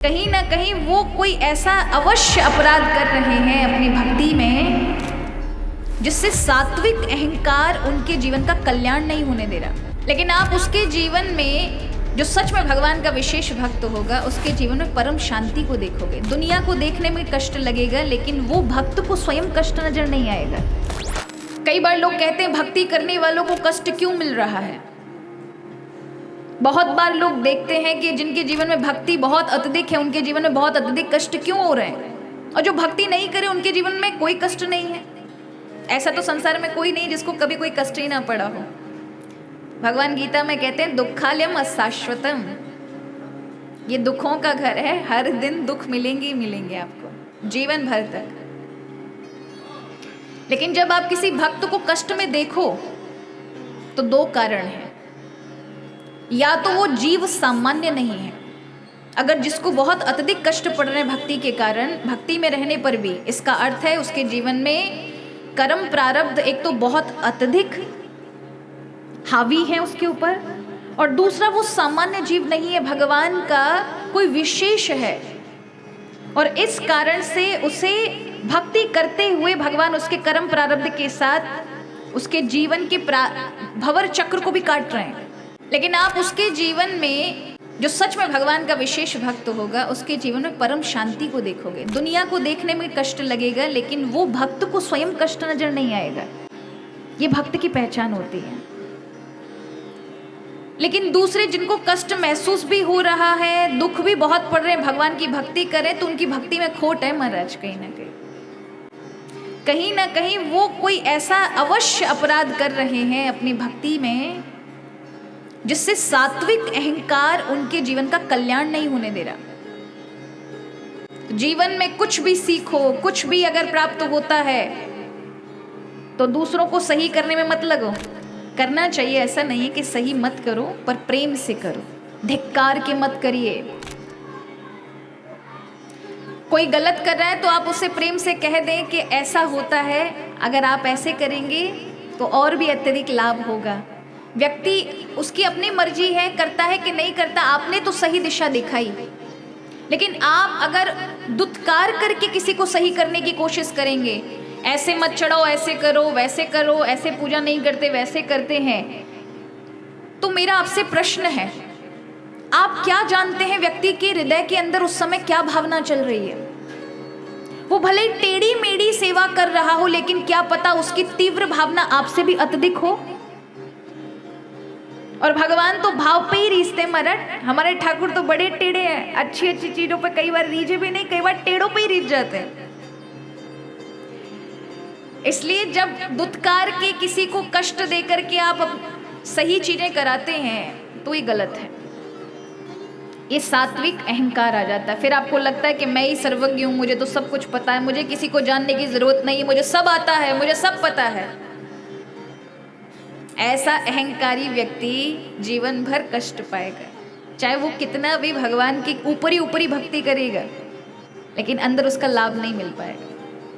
कहीं ना कहीं वो कोई ऐसा अवश्य अपराध कर रहे हैं अपनी भक्ति में जिससे सात्विक अहंकार उनके जीवन का कल्याण नहीं होने दे रहा। लेकिन आप उसके जीवन में जो सच में भगवान का विशेष भक्त होगा उसके जीवन में परम शांति को देखोगे। दुनिया को देखने में कष्ट लगेगा लेकिन वो भक्त को स्वयं कष्ट नजर नहीं आएगा। कई बार लोग कहते हैं भक्ति करने वालों को कष्ट क्यों मिल रहा है। बहुत बार लोग देखते हैं कि जिनके जीवन में भक्ति बहुत अत्यधिक है उनके जीवन में बहुत अत्यधिक कष्ट क्यों हो रहे हैं, और जो भक्ति नहीं करे उनके जीवन में कोई कष्ट नहीं है। ऐसा तो संसार में कोई नहीं जिसको कभी कोई कष्ट ही ना पड़ा हो। भगवान गीता में कहते हैं दुखालयम अशाश्वतम, ये दुखों का घर है, हर दिन दुख मिलेंगे ही मिलेंगे आपको जीवन भर तक। लेकिन जब आप किसी भक्त को कष्ट में देखो तो दो कारण हैं। या तो वो जीव सामान्य नहीं है, अगर जिसको बहुत अत्यधिक कष्ट पड़ रहे हैं भक्ति के कारण, भक्ति में रहने पर भी, इसका अर्थ है उसके जीवन में कर्म प्रारब्ध एक तो बहुत अत्यधिक हावी है उसके ऊपर, और दूसरा वो सामान्य जीव नहीं है, भगवान का कोई विशेष है। और इस कारण से उसे भक्ति करते हुए भगवान उसके कर्म प्रारब्ध के साथ उसके जीवन के भंवर चक्र को भी काट रहे हैं। लेकिन आप उसके जीवन में जो सच में भगवान का विशेष भक्त होगा उसके जीवन में परम शांति को देखोगे। दुनिया को देखने में कष्ट लगेगा लेकिन वो भक्त को स्वयं कष्ट नजर नहीं आएगा। ये भक्त की पहचान होती है। लेकिन दूसरे जिनको कष्ट महसूस भी हो रहा है, दुख भी बहुत पड़ रहे हैं, भगवान की भक्ति करें तो उनकी भक्ति में खोट है महाराज। कहीं ना कहीं वो कोई ऐसा अवश्य अपराध कर रहे हैं अपनी भक्ति में जिससे सात्विक अहंकार उनके जीवन का कल्याण नहीं होने दे रहा। जीवन में कुछ भी सीखो, कुछ भी अगर प्राप्त होता है तो दूसरों को सही करने में मत लगो। करना चाहिए, ऐसा नहीं है कि सही मत करो, पर प्रेम से करो, धिक्कार के मत करिए। कोई गलत कर रहा है तो आप उसे प्रेम से कह दें कि ऐसा होता है, अगर आप ऐसे करेंगे तो और भी अत्यधिक लाभ होगा। व्यक्ति उसकी अपनी मर्जी है, करता है कि नहीं करता, आपने तो सही दिशा दिखाई। लेकिन आप अगर दुत्कार करके किसी को सही करने की कोशिश करेंगे, ऐसे मत चढ़ाओ, ऐसे करो, वैसे करो, ऐसे पूजा नहीं करते वैसे करते हैं, तो मेरा आपसे प्रश्न है, आप क्या जानते हैं व्यक्ति के हृदय के अंदर उस समय क्या भावना चल रही है। वो भले टेढ़ी मेढ़ी सेवा कर रहा हो लेकिन क्या पता उसकी तीव्र भावना आपसे भी अत्यधिक हो। और भगवान तो भाव पे ही रीझते मरट। हमारे ठाकुर तो बड़े टेढ़े हैं, अच्छी अच्छी चीजों पे कई बार रीझे भी नहीं, कई बार टेढ़ों पे ही रीझ जाते हैं। इसलिए जब दुत्कार के किसी को कष्ट देकर के आप सही चीजें कराते हैं तो ये गलत है। ये सात्विक अहंकार आ जाता है। फिर आपको लगता है कि मैं ही सर्वज्ञ हूँ, मुझे तो सब कुछ पता है, मुझे किसी को जानने की जरूरत नहीं है, मुझे सब आता है, मुझे सब पता है। ऐसा अहंकारी व्यक्ति जीवन भर कष्ट पाएगा, चाहे वो कितना भी भगवान की ऊपरी ऊपरी भक्ति करेगा, लेकिन अंदर उसका लाभ नहीं मिल पाएगा।